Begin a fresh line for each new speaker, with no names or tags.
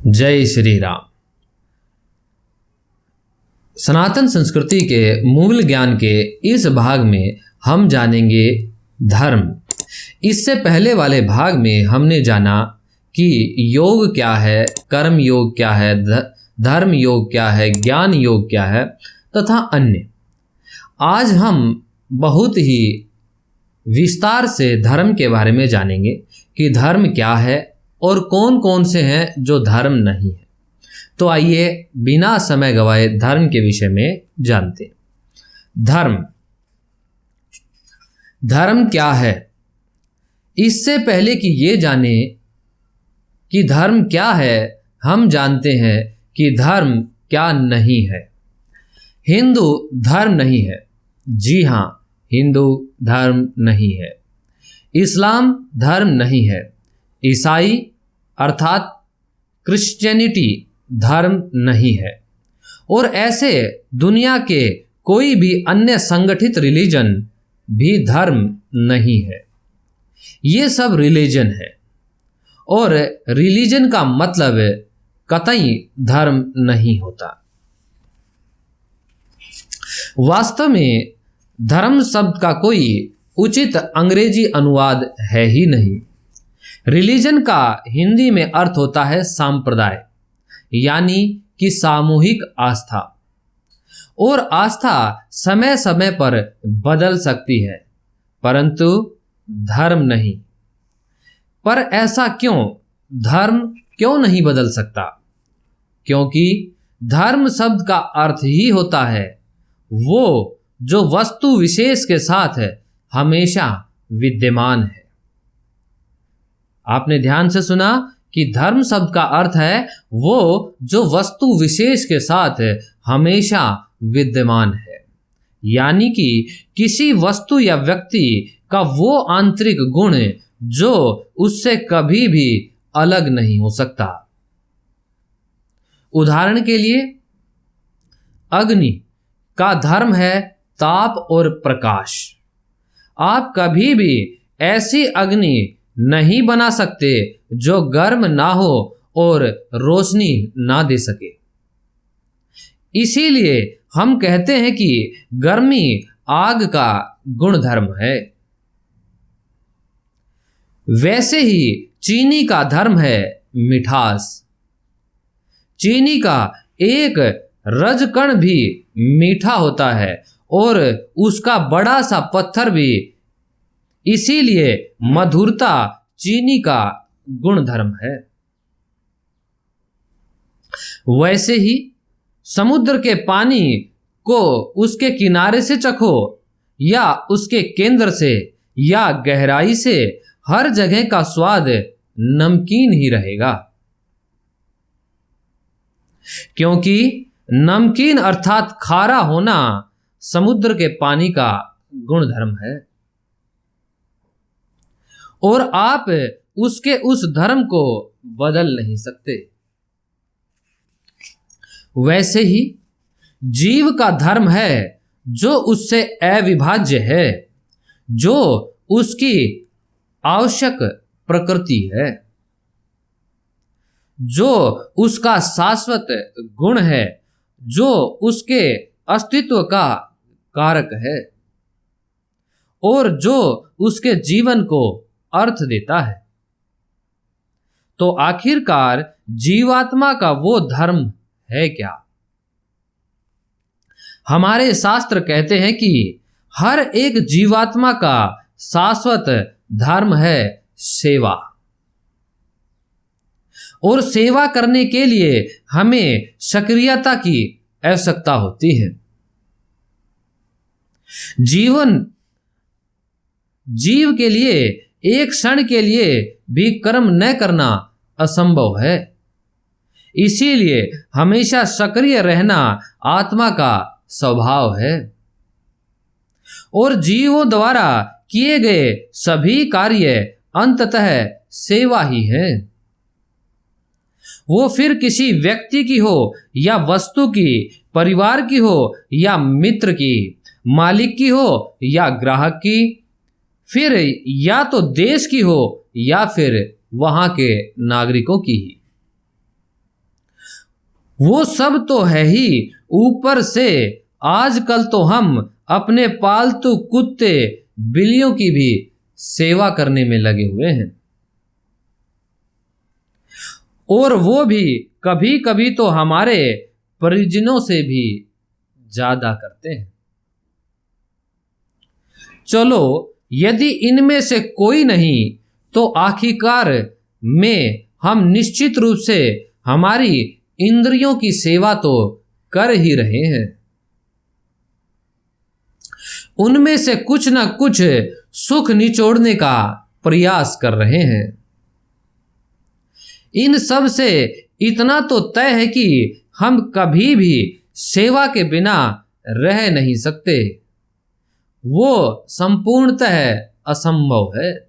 जय श्री राम। सनातन संस्कृति के मूल ज्ञान के इस भाग में हम जानेंगे धर्म। इससे पहले वाले भाग में हमने जाना कि योग क्या है, कर्म योग क्या है, धर्म योग क्या है, ज्ञान योग क्या है तथा अन्य। आज हम बहुत ही विस्तार से धर्म के बारे में जानेंगे कि धर्म क्या है और कौन कौन से हैं जो धर्म नहीं है। तो आइए बिना समय गवाए धर्म के विषय में जानते हैं। धर्म क्या है? इससे पहले कि ये जाने कि धर्म क्या है, हम जानते हैं कि धर्म क्या नहीं है। हिंदू धर्म नहीं है। जी हाँ, हिंदू धर्म नहीं है। इस्लाम धर्म नहीं है। ईसाई अर्थात क्रिश्चियनिटी धर्म नहीं है। और ऐसे दुनिया के कोई भी अन्य संगठित रिलीजन भी धर्म नहीं है। ये सब रिलीजन है और रिलीजन का मतलब कतई धर्म नहीं होता। वास्तव में धर्म शब्द का कोई उचित अंग्रेजी अनुवाद है ही नहीं। रिलीजन का हिंदी में अर्थ होता है सांप्रदाय, यानी कि सामूहिक आस्था। और आस्था समय समय पर बदल सकती है, परंतु धर्म नहीं। पर ऐसा क्यों? धर्म क्यों नहीं बदल सकता? क्योंकि धर्म शब्द का अर्थ ही होता है वो जो वस्तु विशेष के साथ हमेशा विद्यमान है। आपने ध्यान से सुना कि धर्म शब्द का अर्थ है वो जो वस्तु विशेष के साथ हमेशा विद्यमान है, यानी कि किसी वस्तु या व्यक्ति का वो आंतरिक गुण जो उससे कभी भी अलग नहीं हो सकता। उदाहरण के लिए, अग्नि का धर्म है ताप और प्रकाश। आप कभी भी ऐसी अग्नि नहीं बना सकते जो गर्म ना हो और रोशनी ना दे सके। इसीलिए हम कहते हैं कि गर्मी आग का गुणधर्म है। वैसे ही चीनी का धर्म है मिठास। चीनी का एक रजकण भी मीठा होता है और उसका बड़ा सा पत्थर भी। इसीलिए मधुरता चीनी का गुणधर्म है। वैसे ही समुद्र के पानी को उसके किनारे से चखो या उसके केंद्र से या गहराई से, हर जगह का स्वाद नमकीन ही रहेगा। क्योंकि नमकीन अर्थात खारा होना समुद्र के पानी का गुणधर्म है और आप उसके उस धर्म को बदल नहीं सकते। वैसे ही जीव का धर्म है जो उससे अविभाज्य है, जो उसकी आवश्यक प्रकृति है, जो उसका शाश्वत गुण है, जो उसके अस्तित्व का कारक है और जो उसके जीवन को अर्थ देता है। तो आखिरकार जीवात्मा का वो धर्म है क्या? हमारे शास्त्र कहते हैं कि हर एक जीवात्मा का शाश्वत धर्म है सेवा। और सेवा करने के लिए हमें सक्रियता की आवश्यकता होती है। जीव के लिए एक क्षण के लिए भी कर्म न करना असंभव है। इसीलिए हमेशा सक्रिय रहना आत्मा का स्वभाव है और जीवों द्वारा किए गए सभी कार्य अंततः सेवा ही है। वो फिर किसी व्यक्ति की हो या वस्तु की, परिवार की हो या मित्र की, मालिक की हो या ग्राहक की, फिर या तो देश की हो या फिर वहां के नागरिकों की ही। वो सब तो है ही, ऊपर से आजकल तो हम अपने पालतू कुत्ते बिल्लियों की भी सेवा करने में लगे हुए हैं, और वो भी कभी कभी तो हमारे परिजनों से भी ज्यादा करते हैं। चलो, यदि इनमें से कोई नहीं तो आखिरकार में हम निश्चित रूप से हमारी इंद्रियों की सेवा तो कर ही रहे हैं। उनमें से कुछ न कुछ सुख निचोड़ने का प्रयास कर रहे हैं। इन सब से इतना तो तय है कि हम कभी भी सेवा के बिना रह नहीं सकते। वो संपूर्णतः असंभव है।